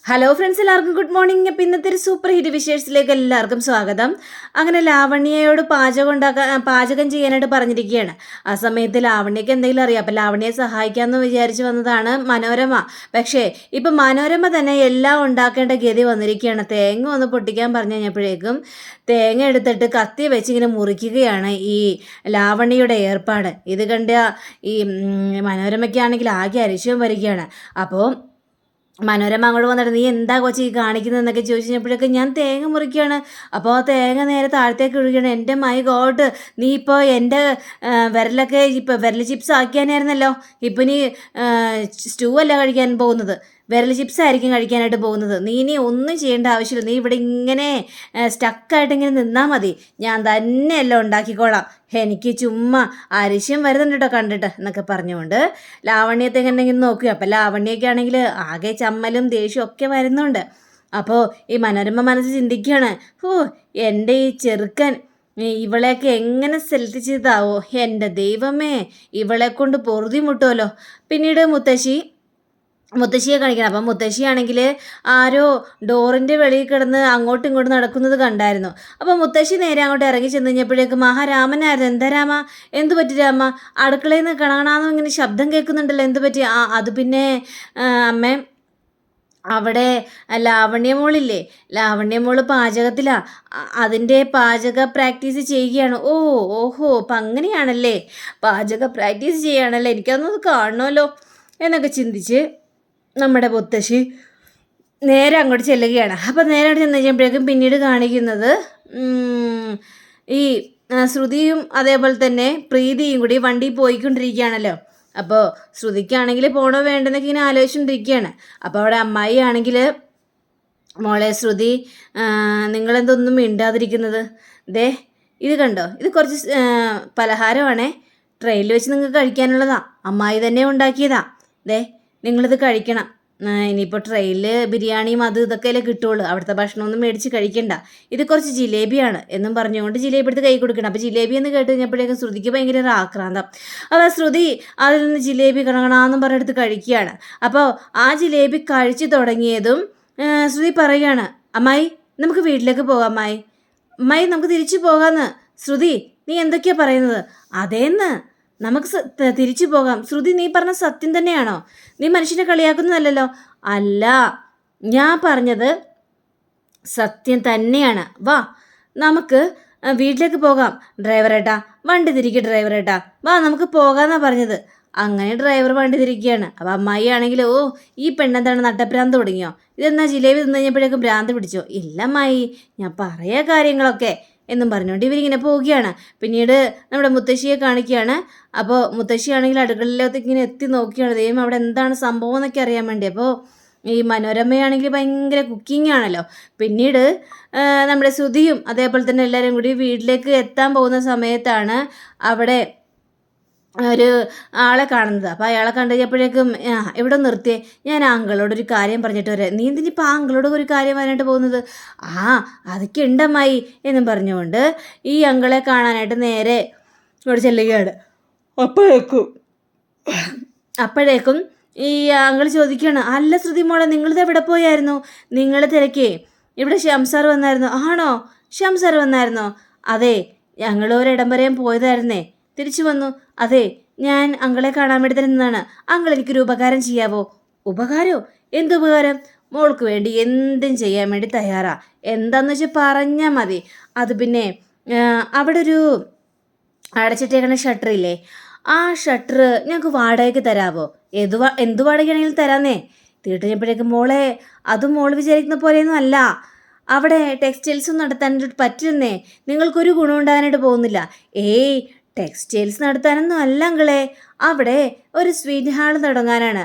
Hello friends, എല്ലാവർക്കും good morning. അപ്പം ഇന്നത്തെ ഒരു സൂപ്പർ ഹിറ്റ് വിശേഷത്തിലേക്ക് എല്ലാവർക്കും സ്വാഗതം. അങ്ങനെ ലാവണ്യയോട് പാചകം ചെയ്യാനായിട്ട് പറഞ്ഞിരിക്കുകയാണ്. ആ സമയത്ത് ലാവണ്യക്ക് എന്തെങ്കിലും അറിയാം. അപ്പം ലാവണ്യയെ സഹായിക്കാമെന്ന് വിചാരിച്ച് വന്നതാണ് മനോരമ. പക്ഷേ ഇപ്പം മനോരമ തന്നെ എല്ലാം ഉണ്ടാക്കേണ്ട ഗതി വന്നിരിക്കുകയാണ്. തേങ്ങ ഒന്ന് പൊട്ടിക്കാൻ പറഞ്ഞു കഴിഞ്ഞപ്പോഴേക്കും തേങ്ങ എടുത്തിട്ട് കത്തി വെച്ച് ഇങ്ങനെ മുറിക്കുകയാണ് ഈ ലാവണ്യയുടെ ഏർപ്പാട്. ഇത് കണ്ട ഈ മനോരമയ്ക്കാണെങ്കിൽ ആകെ അരിശവും വരികയാണ്. അപ്പോൾ മനോരമ അങ്ങോട്ട് വന്നിട്ട് നീ എന്താ കൊച്ചി കാണിക്കുന്നതെന്നൊക്കെ ചോദിച്ചു കഴിഞ്ഞപ്പോഴേക്കും ഞാൻ തേങ്ങ മുറിക്കുകയാണ്. അപ്പോൾ ആ തേങ്ങ നേരെ താഴത്തേക്ക് ഒഴുകുകയാണ്. എൻ്റെ മൈ ഗോഡ്, നീ ഇപ്പോൾ എൻ്റെ വിരലൊക്കെ ഇപ്പോൾ വിരൽ ചിപ്സ് ആക്കിയാനായിരുന്നല്ലോ. ഇപ്പം നീ സ്റ്റൂ അല്ല കഴിക്കാൻ പോകുന്നത്, വിരൽ ചിപ്സ് ആയിരിക്കും കഴിക്കാനായിട്ട് പോകുന്നത്. നീ ഇനി ഒന്നും ചെയ്യേണ്ട ആവശ്യമില്ല. നീ ഇവിടെ ഇങ്ങനെ സ്റ്റക്കായിട്ട് ഇങ്ങനെ നിന്നാൽ മതി. ഞാൻ തന്നെയല്ലോ ഉണ്ടാക്കിക്കോളാം. എനിക്ക് ചുമ്മാ അരിശ്യം വരുന്നുണ്ട് കേട്ടോ കണ്ടിട്ട് എന്നൊക്കെ പറഞ്ഞുകൊണ്ട് ലാവണ്യത്തെ എങ്ങനെയെങ്കിലും നോക്കുക. അപ്പം ലാവണ്യൊക്കെ ആണെങ്കിൽ ആകെ ചമ്മലും ദേഷ്യവും ഒക്കെ വരുന്നുണ്ട്. അപ്പോൾ ഈ മനോരമ മനസ്സ് ചിന്തിക്കുകയാണ്, എൻ്റെ ഈ ചെറുക്കൻ ഇവളെയൊക്കെ എങ്ങനെ സെലക്ട് ചെയ്താവോ, എൻ്റെ ദൈവമേ, ഇവളെ കൊണ്ട് പൊറുതി മുട്ടുമല്ലോ. പിന്നീട് മുത്തശ്ശിയെ കാണിക്കണം. അപ്പം മുത്തശ്ശിയാണെങ്കിൽ ആരോ ഡോറിൻ്റെ വെളിയിൽ കിടന്ന് അങ്ങോട്ടും ഇങ്ങോട്ടും നടക്കുന്നത് കണ്ടായിരുന്നു. അപ്പോൾ മുത്തശ്ശി നേരെ അങ്ങോട്ട് ഇറങ്ങി ചെന്ന് കഴിഞ്ഞപ്പോഴേക്കും മഹാരാമനായിരുന്നു. എന്താ രാമ, എന്തു പറ്റി രാമ? അടുക്കളയിൽ നിന്ന് കണകണാന്നും ഇങ്ങനെ ശബ്ദം കേൾക്കുന്നുണ്ടല്ലോ, എന്തു പറ്റി? അത് പിന്നെ അമ്മേ, അവിടെ ലാവണ്യമോളില്ലേ, ലാവണ്യമോള് പാചകത്തിലാ, അതിൻ്റെ പാചക പ്രാക്ടീസ് ചെയ്യുകയാണ്. ഓഹോ അപ്പം അങ്ങനെയാണല്ലേ, പാചക പ്രാക്ടീസ് ചെയ്യുകയാണല്ലേ, എനിക്കതൊന്ന് കാണണമല്ലോ എന്നൊക്കെ ചിന്തിച്ച് നമ്മുടെ മുത്തശ്ശി നേരെ അങ്ങോട്ട് ചെല്ലുകയാണ്. അപ്പം നേരെ അങ്ങോട്ട് ചെന്ന് കഴിയുമ്പോഴേക്കും പിന്നീട് കാണിക്കുന്നത് ഈ ശ്രുതിയും അതേപോലെ തന്നെ പ്രീതിയും കൂടി വണ്ടി പോയിക്കൊണ്ടിരിക്കുകയാണല്ലോ. അപ്പോൾ ശ്രുതിക്കാണെങ്കിൽ പോണോ വേണ്ടെന്നൊക്കെ ഇങ്ങനെ ആലോചിച്ചുകൊണ്ടിരിക്കുകയാണ്. അപ്പോൾ അവിടെ അമ്മായി ആണെങ്കിൽ, മോളെ ശ്രുതി, നിങ്ങളെന്തൊന്നും മിണ്ടാതിരിക്കുന്നത്? ദേ ഇത് കണ്ടോ, ഇത് കുറച്ച് പലഹാരമാണേ, ട്രെയിനിൽ വെച്ച് നിങ്ങൾക്ക് കഴിക്കാനുള്ളതാ, അമ്മായി തന്നെ ഉണ്ടാക്കിയതാ. ദേ നിങ്ങളിത് കഴിക്കണം. ഇനിയിപ്പോൾ ട്രെയിനിൽ ബിരിയാണിയും അത് ഇതൊക്കെയല്ലേ കിട്ടുള്ളൂ, അവിടുത്തെ ഭക്ഷണമൊന്നും മേടിച്ച് കഴിക്കണ്ട. ഇത് കുറച്ച് ജിലേബിയാണ് എന്നും പറഞ്ഞുകൊണ്ട് ജിലേബി എടുത്ത് കൈ കൊടുക്കണം. അപ്പോൾ ജിലേബി എന്ന് കേട്ട് കഴിഞ്ഞപ്പോഴേക്കും ശ്രുതിക്ക് ഭയങ്കര ഒരു ആക്രാന്തം. അപ്പോൾ ശ്രുതി അതിൽ നിന്ന് ജിലേബി കണകണമെന്നും പറഞ്ഞെടുത്ത് കഴിക്കുകയാണ്. അപ്പോൾ ആ ജിലേബി കഴിച്ചു തുടങ്ങിയതും ശ്രുതി പറയുകയാണ്, അമ്മായി നമുക്ക് വീട്ടിലേക്ക് പോകാം, അമ്മായി നമുക്ക് തിരിച്ചു പോകാമെന്ന്. ശ്രുതി, നീ എന്തൊക്കെയാണ് പറയുന്നത്? അതേന്ന്, നമുക്ക് തിരിച്ചു പോകാം. ശ്രുതി, നീ പറഞ്ഞ സത്യം തന്നെയാണോ? നീ മനുഷ്യനെ കളിയാക്കുന്നതല്ലോ. അല്ല, ഞാൻ പറഞ്ഞത് സത്യം തന്നെയാണ്. വാ നമുക്ക് വീട്ടിലേക്ക് പോകാം. ഡ്രൈവറേട്ടാ വണ്ടി തിരിക്കുക, ഡ്രൈവറേട്ടാ വാ നമുക്ക് പോകാമെന്നാണ് പറഞ്ഞത്. അങ്ങനെ ഡ്രൈവർ വണ്ടി തിരിക്കുകയാണ്. അപ്പോൾ അമ്മായി ആണെങ്കിൽ, ഈ പെണ്ണെന്താണ് നട്ടഭ്രാന്ത് തുടങ്ങിയോ? ഇതെന്നാ ജിലേബി തിന്നു കഴിഞ്ഞപ്പോഴേക്കും ഭ്രാന്ത് പിടിച്ചോ? ഇല്ല അമ്മായി, ഞാൻ പറയാ കാര്യങ്ങളൊക്കെ എന്നും പറഞ്ഞുകൊണ്ട് ഇവരിങ്ങനെ പോവുകയാണ്. പിന്നീട് നമ്മുടെ മുത്തശ്ശിയെ കാണിക്കുകയാണ്. അപ്പോൾ മുത്തശ്ശിയാണെങ്കിൽ അടുക്കളയിലേക്ക് ഇങ്ങനെ എത്തി നോക്കിയാണ്, ദൈവം അവിടെ എന്താണ് സംഭവം എന്നൊക്കെ അറിയാൻ വേണ്ടി. അപ്പോൾ ഈ മനോരമയാണെങ്കിൽ ഭയങ്കര കുക്കിംഗ് ആണല്ലോ. പിന്നീട് നമ്മുടെ ശ്രുതിയും അതേപോലെ തന്നെ എല്ലാവരും കൂടി വീട്ടിലേക്ക് എത്താൻ പോകുന്ന സമയത്താണ് അവിടെ ഒരു ആളെ കാണുന്നത്. അപ്പോൾ അയാളെ കണ്ടു കഴിഞ്ഞപ്പോഴേക്കും, ഇവിടെ നിർത്തിയേ, ഞാൻ ആങ്കളോടൊരു കാര്യം പറഞ്ഞിട്ട് വരാം. നീ എന്തിനിപ്പോൾ ആങ്കളോട് ഒരു കാര്യം പറയാനായിട്ട് പോകുന്നത്? അതൊക്കെ ഉണ്ടമ്മായി എന്നും പറഞ്ഞുകൊണ്ട് ഈ അങ്കളെ കാണാനായിട്ട് നേരെ ഇവിടെ ചെല്ലുകയാണ്. അപ്പോഴേക്കും ഈ അങ്കിൾ ചോദിക്കുകയാണ്, അല്ല ശ്രുതി മോളെ, നിങ്ങളിത് എവിടെ പോയായിരുന്നു? നിങ്ങൾ തിരക്കേ, ഇവിടെ ശ്യാം സാർ വന്നായിരുന്നു. ആണോ, ശ്യാം സാർ വന്നായിരുന്നോ? അതെ, ഞങ്ങൾ ഒരിടം വരെയും പോയതായിരുന്നേ, തിരിച്ചു വന്നു. അതെ, ഞാൻ അങ്കളെ കാണാൻ വേണ്ടി തന്നെ നിന്നാണ്. അങ്കിൾ എനിക്കൊരു ഉപകാരം ചെയ്യാവോ? ഉപകാരമോ? എന്തുപകാരം? മോൾക്ക് വേണ്ടി എന്തും ചെയ്യാൻ വേണ്ടി തയ്യാറാ. എന്താണെന്ന് വെച്ചാൽ പറഞ്ഞാൽ മതി. അത് പിന്നെ അവിടെ ഒരു അടച്ചിട്ടേക്കണ ഷട്ടറില്ലേ, ആ ഷട്ടർ ഞങ്ങൾക്ക് വാടകയ്ക്ക് തരാവോ? എന്ത് വാടകയാണെങ്കിലും തരാന്നേ. തീട്ടഞ്ഞപ്പോഴേക്കും, മോളെ അതും മോൾ വിചാരിക്കുന്ന പോലെയൊന്നും അല്ല. അവിടെ ടെക്സ്റ്റൈൽസും നടത്താനായിട്ട് പറ്റുന്നേ, നിങ്ങൾക്കൊരു ഗുണം ഉണ്ടാകാനായിട്ട് പോകുന്നില്ല. ടെക്സ്റ്റൈൽസ് നടത്താനൊന്നും അല്ല അങ്കളെ, അവിടെ ഒരു സ്വീറ്റ് ഹാൾ തുടങ്ങാനാണ്,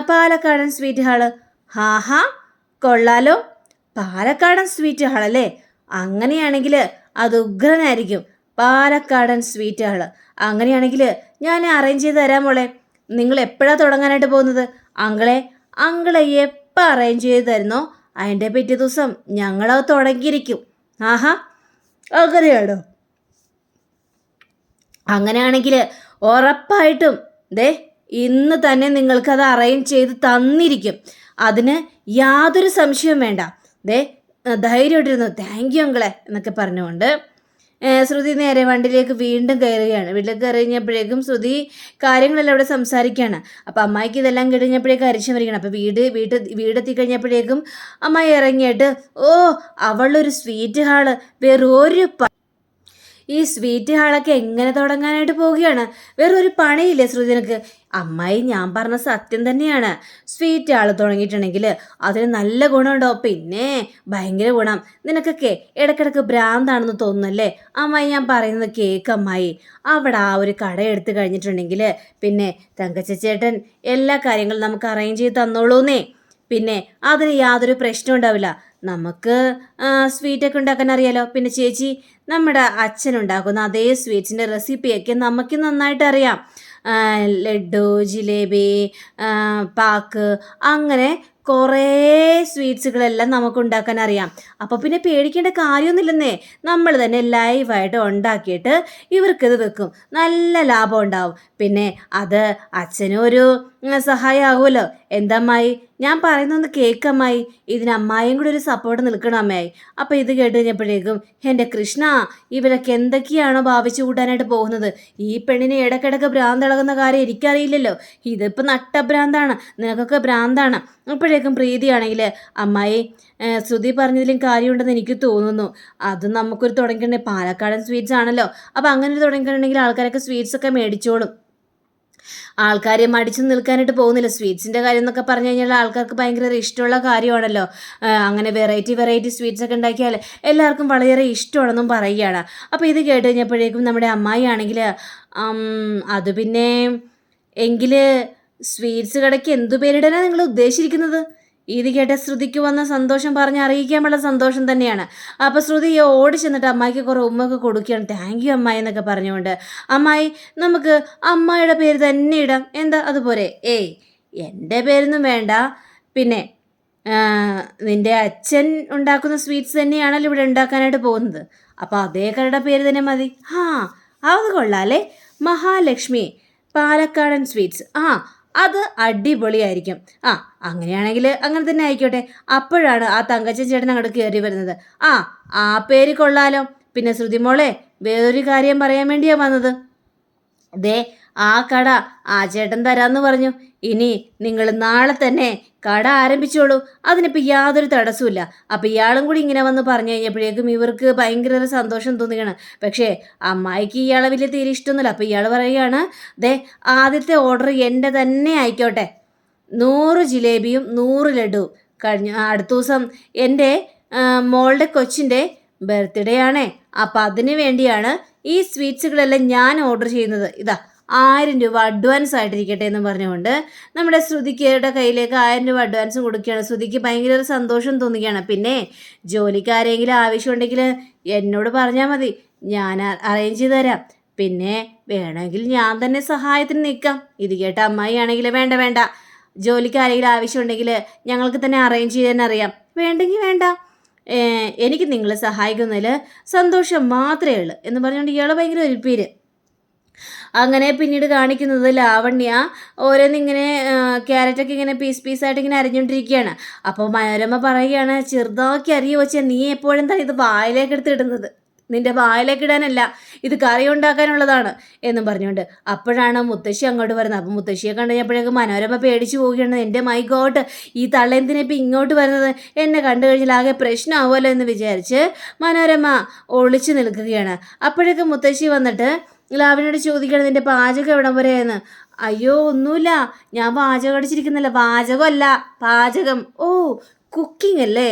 പാലക്കാടൻ സ്വീറ്റ് ഹാള്. കൊള്ളാലോ, പാലക്കാടൻ സ്വീറ്റ് ഹാളല്ലേ? അങ്ങനെയാണെങ്കിൽ അത് ഉഗ്രനായിരിക്കും, പാലക്കാടൻ സ്വീറ്റ് ഹാള്. അങ്ങനെയാണെങ്കിൽ ഞാൻ അറേഞ്ച് ചെയ്ത് തരാം മോളെ. നിങ്ങൾ എപ്പോഴാണ് തുടങ്ങാനായിട്ട് പോകുന്നത്? അങ്കളെ എപ്പോൾ അറേഞ്ച് ചെയ്ത് തരുന്നോ അതിൻ്റെ പിറ്റേ ദിവസം ഞങ്ങളത് തുടങ്ങിയിരിക്കും. അങ്ങനെയാണോ? അങ്ങനെയാണെങ്കിൽ ഉറപ്പായിട്ടും ദേ ഇന്ന് തന്നെ നിങ്ങൾക്കത് അറേഞ്ച് ചെയ്ത് തന്നിരിക്കും. അതിന് യാതൊരു സംശയവും വേണ്ട. ദേ ധൈര്യമായിട്ടിരുന്നു, താങ്ക് യു അങ്കിളെ എന്നൊക്കെ പറഞ്ഞുകൊണ്ട് ശ്രുതി നേരെ വണ്ടിയിലേക്ക് വീണ്ടും കയറുകയാണ്. വീട്ടിലേക്ക് കയറി കഴിഞ്ഞപ്പോഴേക്കും ശ്രുതി കാര്യങ്ങളെല്ലാം അവിടെ സംസാരിക്കുകയാണ്. അപ്പോൾ അമ്മായിക്ക് ഇതെല്ലാം കഴിഞ്ഞപ്പോഴേക്കും അരിശം വരികയാണ്. അപ്പോൾ വീടെത്തി കഴിഞ്ഞപ്പോഴേക്കും അമ്മായി ഇറങ്ങിയിട്ട്, ഓ അവളൊരു സ്വീറ്റ് ഹാള്, വേറൊരു ഈ സ്വീറ്റ് ഹാളൊക്കെ എങ്ങനെ തുടങ്ങാനായിട്ട് പോവുകയാണ്? വേറൊരു പണിയില്ലേ ശ്രുതിനക്ക്? അമ്മായി ഞാൻ പറഞ്ഞ സത്യം തന്നെയാണ്. സ്വീറ്റ് ഹാൾ തുടങ്ങിയിട്ടുണ്ടെങ്കിൽ അതിന് നല്ല ഗുണമുണ്ടാവും, പിന്നെ ഭയങ്കര ഗുണം. നിനക്കൊക്കെ ഇടയ്ക്കിടയ്ക്ക് ഭ്രാന്താണെന്ന് തോന്നുന്നല്ലേ? അമ്മായി ഞാൻ പറയുന്നത് കേക്ക് അമ്മായി. അവിടെ ആ ഒരു കട എടുത്തു കഴിഞ്ഞിട്ടുണ്ടെങ്കിൽ പിന്നെ തങ്കച്ചേട്ടൻ എല്ലാ കാര്യങ്ങളും നമുക്ക് അറേഞ്ച് ചെയ്ത് തന്നോളൂന്നേ. പിന്നെ അതിന് യാതൊരു പ്രശ്നവും ഉണ്ടാവില്ല. നമുക്ക് സ്വീറ്റൊക്കെ ഉണ്ടാക്കാൻ അറിയാലോ. പിന്നെ ചേച്ചി, നമ്മുടെ അച്ഛനുണ്ടാക്കുന്ന അതേ സ്വീറ്റ്സിൻ്റെ റെസിപ്പിയൊക്കെ നമുക്ക് നന്നായിട്ട് അറിയാം. ലഡ്ഡു, ജിലേബി, പാക്ക്, അങ്ങനെ കുറേ സ്വീറ്റ്സുകളെല്ലാം നമുക്ക് ഉണ്ടാക്കാൻ അറിയാം. അപ്പോൾ പിന്നെ പേടിക്കേണ്ട കാര്യമൊന്നുമില്ലെന്നേ. നമ്മൾ തന്നെ ലൈവായിട്ട് ഉണ്ടാക്കിയിട്ട് ഇവർക്കിത് വെക്കും, നല്ല ലാഭം ഉണ്ടാവും. പിന്നെ അത് അച്ഛനും ഒരു സഹായമാകുമല്ലോ. എന്തമ്മായി, ഞാൻ പറയുന്നൊന്ന് കേൾക്കമ്മായി. ഇതിന് അമ്മായിയും കൂടി ഒരു സപ്പോർട്ട് നിൽക്കണം അമ്മായി. അപ്പോൾ ഇത് കേട്ട് കഴിഞ്ഞപ്പോഴേക്കും, എൻ്റെ കൃഷ്ണ, ഇവരൊക്കെ എന്തൊക്കെയാണോ ഭാവിച്ചു കൂട്ടാനായിട്ട് പോകുന്നത്? ഈ പെണ്ണിനെ ഇടയ്ക്കിടയ്ക്ക് ഭ്രാന്തിളകുന്ന കാര്യം എനിക്കറിയില്ലല്ലോ. ഇതിപ്പോൾ നട്ടഭ്രാന്താണ്, നിനക്കൊക്കെ ഭ്രാന്താണ്. അപ്പോഴേക്കും പ്രീതിയാണെങ്കിൽ, അമ്മായി ശ്രുതി പറഞ്ഞതിലും കാര്യമുണ്ടെന്ന് എനിക്ക് തോന്നുന്നു. അത് നമുക്കൊരു തുടങ്ങിയിട്ടുണ്ടെങ്കിൽ പാലക്കാടൻ സ്വീറ്റ്സ് ആണല്ലോ. അപ്പോൾ അങ്ങനെ ഒരു തുടങ്ങിയിട്ടുണ്ടെങ്കിൽ ആൾക്കാരൊക്കെ സ്വീറ്റ്സൊക്കെ മേടിച്ചോളും. ആൾക്കാരെ മടിച്ചു നിൽക്കാനായിട്ട് പോകുന്നില്ല. സ്വീറ്റ്സിൻ്റെ കാര്യം എന്നൊക്കെ പറഞ്ഞു കഴിഞ്ഞാൽ ആൾക്കാർക്ക് ഭയങ്കര ഇഷ്ടമുള്ള കാര്യമാണല്ലോ. അങ്ങനെ വെറൈറ്റി സ്വീറ്റ്സ് ഒക്കെ ഉണ്ടാക്കിയാൽ എല്ലാവർക്കും വളരെ ഇഷ്ടമാണെന്നും പറയുകയാണ്. അപ്പോൾ ഇത് കേട്ട് കഴിഞ്ഞപ്പോഴേക്കും നമ്മുടെ അമ്മായി ആണെങ്കിൽ, അത് പിന്നെ എങ്കിൽ സ്വീറ്റ്സ് കടയ്ക്ക് എന്തു പേരിടാനാണ് നിങ്ങൾ ഉദ്ദേശിച്ചിരിക്കുന്നത്? ഇത് കേട്ട ശ്രുതിക്ക് വന്ന സന്തോഷം പറഞ്ഞ് അറിയിക്കാനുള്ള സന്തോഷം തന്നെയാണ്. അപ്പോൾ ശ്രുതി ഓടി ചെന്നിട്ട് അമ്മായിക്ക് കുറേ ഉമ്മയൊക്കെ കൊടുക്കുകയാണ്. താങ്ക് യു അമ്മായി എന്നൊക്കെ പറഞ്ഞുകൊണ്ട്. അമ്മായി, നമുക്ക് അമ്മായിയുടെ പേര് തന്നെ ഇടാം, എന്താ അതുപോലെ? ഏയ്, എൻ്റെ പേരൊന്നും വേണ്ട. പിന്നെ നിൻ്റെ അച്ഛൻ ഉണ്ടാക്കുന്ന സ്വീറ്റ്സ് തന്നെയാണല്ലോ ഇവിടെ ഉണ്ടാക്കാനായിട്ട് പോകുന്നത്. അപ്പോൾ അതേ കടയുടെ പേര് തന്നെ മതി. അത് കൊള്ളാല്ലേ, മഹാലക്ഷ്മി പാലക്കാടൻ സ്വീറ്റ്സ്. അത് അടിപൊളിയായിരിക്കും. അങ്ങനെയാണെങ്കിൽ അങ്ങനെ തന്നെ ആയിക്കോട്ടെ. അപ്പോഴാണ് ആ തങ്കച്ചൻ ചേട്ടൻ അങ്ങോട്ട് കയറി വരുന്നത്. ആ പേര് കൊള്ളാലോ. പിന്നെ ശ്രുതിമോളെ, വേറൊരു കാര്യം പറയാൻ വേണ്ടിയാണ് വന്നത്. ദേ ആ കട ആ ചേട്ടൻ തരാമെന്ന് പറഞ്ഞു. ഇനി നിങ്ങൾ നാളെ തന്നെ കട ആരംഭിച്ചോളൂ, അതിനിപ്പോൾ യാതൊരു തടസ്സമില്ല. അപ്പോൾ ഇയാളും കൂടി ഇങ്ങനെ വന്ന് പറഞ്ഞു കഴിഞ്ഞപ്പോഴേക്കും ഇവർക്ക് ഭയങ്കര സന്തോഷം തോന്നുകയാണ്. പക്ഷേ അമ്മായിക്ക് ഇയാളെ വലിയ തീരെ ഇഷ്ടമൊന്നുമില്ല. അപ്പോൾ ഇയാൾ പറയുകയാണ്, ദേ ആദ്യത്തെ ഓർഡർ എൻ്റെ തന്നെ ആയിക്കോട്ടെ, 100 ജിലേബിയും 100 ലഡുവും. അടുത്ത ദിവസം എൻ്റെ മോളുടെ കൊച്ചിൻ്റെ ബർത്ത്ഡേ ആണേ. അപ്പം അതിന് വേണ്ടിയാണ് ഈ സ്വീറ്റ്സുകളെല്ലാം ഞാൻ ഓർഡർ ചെയ്യുന്നത്. ഇതാ 1000 രൂപ അഡ്വാൻസ് ആയിട്ടിരിക്കട്ടെ എന്ന് പറഞ്ഞുകൊണ്ട് നമ്മുടെ ശ്രുതിക്കയുടെ കയ്യിലേക്ക് 1000 രൂപ അഡ്വാൻസും കൊടുക്കുകയാണ്. ശ്രുതിക്ക് ഭയങ്കര സന്തോഷം തോന്നുകയാണ്. പിന്നെ ജോലിക്കാരെങ്കിലും ആവശ്യമുണ്ടെങ്കിൽ എന്നോട് പറഞ്ഞാൽ മതി, ഞാൻ അറേഞ്ച് ചെയ്ത് തരാം. പിന്നെ വേണമെങ്കിൽ ഞാൻ തന്നെ സഹായത്തിന് നിൽക്കാം. ഇത് കേട്ട അമ്മായി ആണെങ്കിൽ, വേണ്ട, ജോലിക്കാരെങ്കിലും ആവശ്യമുണ്ടെങ്കിൽ ഞങ്ങൾക്ക് തന്നെ അറേഞ്ച് ചെയ്യാൻ അറിയാം, വേണ്ടെങ്കിൽ വേണ്ട, എനിക്ക് നിങ്ങൾ സഹായിക്കുന്നതിൽ സന്തോഷം മാത്രമേ ഉള്ളൂ എന്ന് പറഞ്ഞുകൊണ്ട് ഇയാൾ ഭയങ്കര ഒരുപ്പീര്. അങ്ങനെ പിന്നീട് കാണിക്കുന്നത് ലാവണ്യ ഓരോന്നിങ്ങനെ ക്യാരറ്റൊക്കെ ഇങ്ങനെ പീസായിട്ട് ഇങ്ങനെ അരിഞ്ഞുകൊണ്ടിരിക്കുകയാണ്. അപ്പോൾ മനോരമ പറയുകയാണ്, ചെറുതാക്കി അരിയ വെച്ചാൽ നീ എപ്പോഴും തന്നെ ഇത് വായിലേക്ക് എടുത്ത് ഇടുന്നത്, നിൻ്റെ വായിലേക്ക് ഇടാനല്ല, ഇത് കറി ഉണ്ടാക്കാനുള്ളതാണ് എന്നും പറഞ്ഞുകൊണ്ട്. അപ്പോഴാണ് മുത്തശ്ശി അങ്ങോട്ട് വരുന്നത്. അപ്പോൾ മുത്തശ്ശിയെ കണ്ടു കഴിഞ്ഞപ്പോഴേക്കും മനോരമ പേടിച്ച് പോവുകയാണ്. എൻ്റെ മൈ ഗോഡ്, ഈ തള്ളെന്തിനെ ഇപ്പം ഇങ്ങോട്ട് വരുന്നത്, എന്നെ കണ്ടു കഴിഞ്ഞാൽ ആകെ പ്രശ്നമാവുമല്ലോ എന്ന് വിചാരിച്ച് മനോരമ ഒളിച്ചു നിൽക്കുകയാണ്. അപ്പോഴേക്കും മുത്തശ്ശി വന്നിട്ട് ലാവണ്യോട് ചോദിക്കണം, നിൻ്റെ പാചകം എവിടം വരെയെന്ന്. അയ്യോ ഒന്നുമില്ല, ഞാൻ പാചകം അടിച്ചിരിക്കുന്നില്ല, പാചകമല്ല പാചകം. ഓ കുക്കിംഗ് അല്ലേ,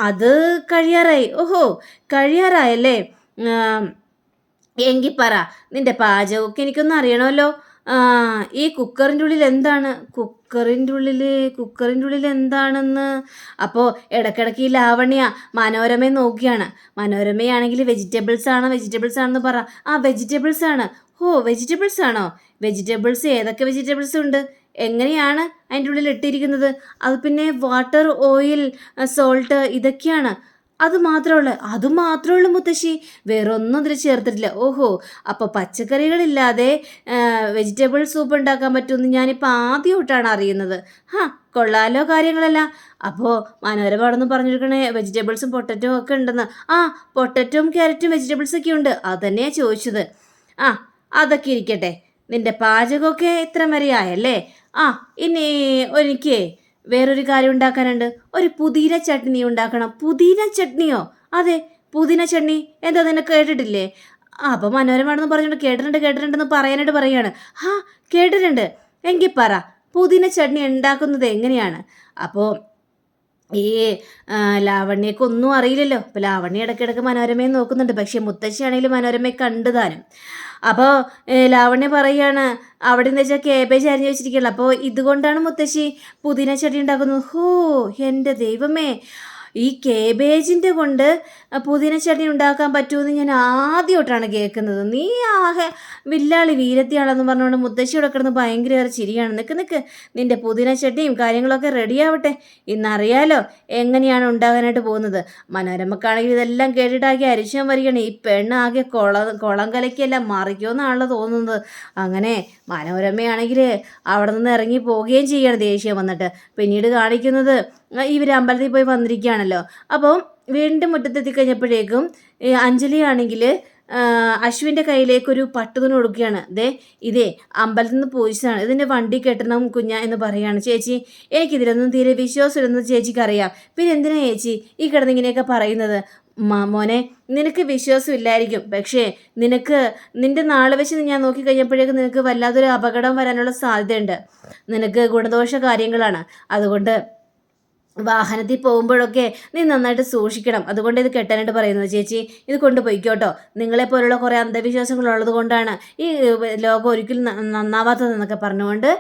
അത് കഴിയാറായി. ഓഹോ കഴിയാറായല്ലേ, എങ്കിൽ പറ നിൻ്റെ പാചകമൊക്കെ എനിക്കൊന്നും അറിയണമല്ലോ. ഈ കുക്കറിൻ്റെ ഉള്ളിൽ എന്താണ്, കുക്കറിൻ്റെ ഉള്ളിൽ എന്താണെന്ന്. അപ്പോൾ ഇടയ്ക്കിടയ്ക്ക് ഈ ലാവണ്യ മനോരമയെ നോക്കിയാണ്. മനോരമയാണെങ്കിൽ വെജിറ്റബിൾസ് ആണെന്ന് പറ. വെജിറ്റബിൾസ് ആണ്. വെജിറ്റബിൾസ് ആണോ? വെജിറ്റബിൾസ് ഏതൊക്കെ വെജിറ്റബിൾസ് ഉണ്ട്, എങ്ങനെയാണ് അതിൻ്റെ ഉള്ളിൽ ഇട്ടിരിക്കുന്നത്? അത് പിന്നെ വാട്ടർ, ഓയിൽ, സോൾട്ട് ഇതൊക്കെയാണ്. അത് മാത്രമേ ഉള്ളൂ മുത്തശ്ശി, വേറെ ഒന്നും ഇതിൽ ചേർത്തിട്ടില്ല. ഓഹോ, അപ്പോൾ പച്ചക്കറികളില്ലാതെ വെജിറ്റബിൾ സൂപ്പ് ഉണ്ടാക്കാൻ പറ്റുമെന്ന് ഞാനിപ്പോൾ ആദ്യമായിട്ടാണ് അറിയുന്നത്. കൊള്ളാലോ കാര്യങ്ങളെല്ലാം. അപ്പോൾ മനോരമ അവിടെ നിന്ന് പറഞ്ഞിരിക്കണേ വെജിറ്റബിൾസും പൊട്ടറ്റോ ഒക്കെ ഉണ്ടെന്ന്. പൊട്ടറ്റോയും ക്യാരറ്റും വെജിറ്റബിൾസൊക്കെ ഉണ്ട്, അതന്നെയാണ് ചോദിച്ചത്. അതൊക്കെ ഇരിക്കട്ടെ, നിന്റെ പാചകമൊക്കെ ഇത്ര വരെ ആയല്ലേ? ഇനി എനിക്ക് വേറൊരു കാര്യം ഉണ്ടാക്കാനുണ്ട്. ഒരു പുതിന ചട്നി ഉണ്ടാക്കണം. പുതിന ചട്നിയോ? അതെ, പുതിന ചട്നി. എന്താ നിനക്ക് കേട്ടിട്ടില്ലേ? അപ്പോൾ മനോരമ ആണെന്ന് പറഞ്ഞിട്ട് കേട്ടിട്ടുണ്ടെന്ന് പറയാനായിട്ട് പറയാണ്. കേട്ടിട്ടുണ്ട്. എങ്കിൽ പറ, പുതിന ചട്നി ഉണ്ടാക്കുന്നത് എങ്ങനെയാണ്? അപ്പോൾ ഈ ലാവണ്യക്ക് ഒന്നും അറിയില്ലല്ലോ. അപ്പോൾ ലാവണ്യ ഇടയ്ക്കിടയ്ക്ക് മനോരമയെ നോക്കുന്നുണ്ട്. പക്ഷേ മുത്തശ്ശിയാണെങ്കിലും മനോരമയെ കണ്ടുതാനും. അപ്പോൾ ലാവണ്യ പറയുകയാണ്, അവിടെ നിന്ന് വെച്ചാൽ കേബേജ് അരിഞ്ഞ് വെച്ചിരിക്കുകയുള്ളൂ. അപ്പോൾ ഇതുകൊണ്ടാണ് മുത്തശ്ശി പുതിന ചട്നി ഉണ്ടാക്കുന്നത്. എൻ്റെ ദൈവമേ, ഈ കേബേജിൻ്റെ കൊണ്ട് പുതിന ചട്നി ഉണ്ടാക്കാൻ പറ്റുമെന്ന് ഞാൻ ആദ്യമായിട്ടാണ് കേൾക്കുന്നത്. നീ വില്ലാളി വീരത്തിയാണെന്ന് പറഞ്ഞുകൊണ്ട് മുത്തശ്ശിയോടെ കിടന്ന് ഭയങ്കര ചിരിയാണ്. നിൽക്ക്, നിൻ്റെ പുതിന ചട്നിയും കാര്യങ്ങളൊക്കെ റെഡിയാവട്ടെ, ഇന്നറിയാലോ എങ്ങനെയാണ് ഉണ്ടാകാനായിട്ട് പോകുന്നത്. മനോരമക്കാണെങ്കിൽ ഇതെല്ലാം കേട്ടിട്ടാക്കി അരിശം വരികയാണ്. ഈ പെണ്ണാകെ കുളം കലക്കിയെല്ലാം മറിക്കുമെന്നാണല്ലോ തോന്നുന്നത്. അങ്ങനെ മനോരമയാണെങ്കിൽ അവിടെ നിന്ന് ഇറങ്ങി പോവുകയും ചെയ്യണം ദേഷ്യം വന്നിട്ട്. പിന്നീട് കാണിക്കുന്നത് ഇവർ അമ്പലത്തിൽ പോയി വന്നിരിക്കുകയാണല്ലോ. അപ്പോൾ വീണ്ടും മുറ്റത്തെത്തി കഴിഞ്ഞപ്പോഴേക്കും അഞ്ജലി ആണെങ്കിൽ അശ്വിൻ്റെ കയ്യിലേക്കൊരു പട്ടുതുണി കൊടുക്കുകയാണ്. ഇതേ അമ്പലത്തിൽ നിന്ന് പോയിച്ചാണ്, ഇതിൻ്റെ വണ്ടി കെട്ടണം കുഞ്ഞ എന്ന് പറയുകയാണ്. ചേച്ചി, എനിക്കിതിലൊന്നും തീരെ വിശ്വാസമില്ലെന്ന് ചേച്ചിക്കറിയാം, പിന്നെ എന്തിനാ ചേച്ചി ഈ കിടന്നിങ്ങനെയൊക്കെ പറയുന്നത്? മോനെ, നിനക്ക് വിശ്വാസമില്ലായിരിക്കും, പക്ഷേ നിൻ്റെ നാളെ വെച്ച് ഞാൻ നോക്കിക്കഴിഞ്ഞപ്പോഴേക്കും നിനക്ക് വല്ലാതൊരു അപകടം വരാനുള്ള സാധ്യതയുണ്ട്. നിനക്ക് ഗുണദോഷ കാര്യങ്ങളാണ്. അതുകൊണ്ട് വാഹനത്തിൽ പോകുമ്പോഴൊക്കെ നീ നന്നായിട്ട് സൂക്ഷിക്കണം. അതുകൊണ്ട് ഇത് കെട്ടാനായിട്ട് പറയുന്നത്. ചേച്ചി, ഇത് കൊണ്ടുപോയിക്കോട്ടോ. നിങ്ങളെപ്പോലുള്ള കുറേ അന്ധവിശ്വാസങ്ങളുള്ളത് കൊണ്ടാണ് ഈ ലോകം ഒരിക്കലും നന്നാവാത്തതെന്നൊക്കെ പറഞ്ഞുകൊണ്ട്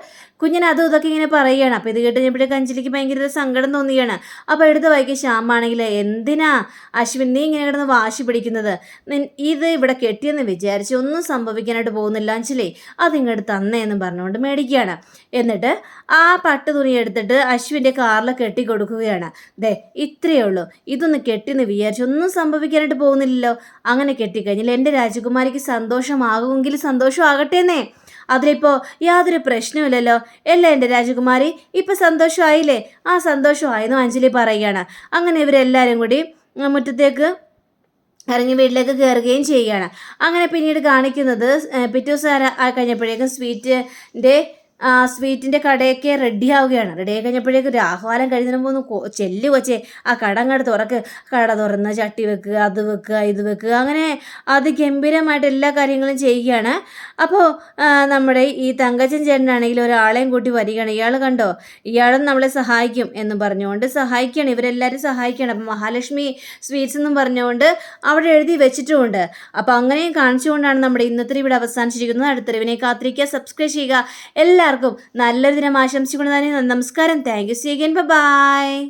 കുഞ്ഞിന് അതും ഇതൊക്കെ ഇങ്ങനെ പറയുകയാണ്. അപ്പോൾ ഇത് കേട്ട് കഴിഞ്ഞപ്പോഴേക്ക് അഞ്ജലിക്ക് ഭയങ്കര സങ്കടം തോന്നുകയാണ്. അപ്പോൾ എടുത്ത് വായിക്കുക ശ്യാമാണെങ്കിൽ, എന്തിനാ അശ്വിൻ നീ ഇങ്ങനെ കിടന്ന് വാശി പിടിക്കുന്നത്? ഇത് ഇവിടെ കെട്ടിയെന്ന് വിചാരിച്ച് ഒന്നും സംഭവിക്കാനായിട്ട് പോകുന്നില്ല അഞ്ജലി, അതിങ്ങോട്ട് തന്നേന്ന് പറഞ്ഞുകൊണ്ട് മേടിക്കുകയാണ്. എന്നിട്ട് ആ പട്ട് തുണി എടുത്തിട്ട് അശ്വിൻ്റെ കാറിൽ കെട്ടിക്കൊടുക്കുകയാണ്. ഇത്രയേ ഉള്ളൂ, ഇതൊന്ന് കെട്ടിയെന്ന് വിചാരിച്ച് ഒന്നും സംഭവിക്കാനായിട്ട് പോകുന്നില്ലല്ലോ. അങ്ങനെ കെട്ടിക്കഴിഞ്ഞാൽ എൻ്റെ രാജകുമാരിക്ക് സന്തോഷമാകുമെങ്കിൽ സന്തോഷമാകട്ടേന്നേ, അതിലിപ്പോൾ യാതൊരു പ്രശ്നമില്ലല്ലോ. അല്ലേ എൻ്റെ രാജകുമാരി? ഇപ്പം സന്തോഷമായില്ലേ? സന്തോഷമായിരുന്നു അഞ്ജലി പറയുകയാണ്. അങ്ങനെ ഇവരെല്ലാവരും കൂടി മുറ്റത്തേക്ക് ഇറങ്ങി വീട്ടിലേക്ക് കയറുകയും ചെയ്യുകയാണ്. അങ്ങനെ പിന്നീട് കാണിക്കുന്നത് പിറ്റേ ദിവസം കഴിഞ്ഞപ്പോഴേക്കും സ്വീറ്റിൻ്റെ കടയൊക്കെ റെഡി ആവുകയാണ്. റെഡിയായി കഴിഞ്ഞപ്പോഴേക്കും ഒരു ആഹ്വാനം കഴിയുന്നതിന് മുമ്പ് ചെല്ലു കൊച്ചേ ആ കട അങ്ങോട്ട് കട തുറന്ന് ചട്ടി വെക്കുക, അത് വെക്കുക, ഇത് വെക്കുക, അങ്ങനെ അതിഗംഭീരമായിട്ട് എല്ലാ കാര്യങ്ങളും ചെയ്യുകയാണ്. അപ്പോൾ നമ്മുടെ ഈ തങ്കച്ചൻ ചേട്ടനാണെങ്കിൽ ഒരാളെയും കൂട്ടി വരികയാണ്. ഇയാൾ കണ്ടോ, ഇയാളും നമ്മളെ സഹായിക്കും എന്ന് പറഞ്ഞുകൊണ്ട് സഹായിക്കുകയാണ്. ഇവരെല്ലാവരും സഹായിക്കുകയാണ്. അപ്പം മഹാലക്ഷ്മി സ്വീറ്റ്സ് എന്നും പറഞ്ഞുകൊണ്ട് അവിടെ എഴുതി വെച്ചിട്ടുമുണ്ട്. അപ്പോൾ അങ്ങനെയും കാണിച്ചുകൊണ്ടാണ് നമ്മുടെ ഇന്നത്തെ ഇവിടെ അവസാനിച്ചിരിക്കുന്നത്. അടുത്ത റിവിനെ കാത്തിരിക്കുക, സബ്സ്ക്രൈബ് ചെയ്യുക. എല്ലാവർക്കും നല്ലൊരു ദിനം ആശംസിച്ചുകൊണ്ട് തന്നെ നമസ്കാരം. Thank you. See again. By.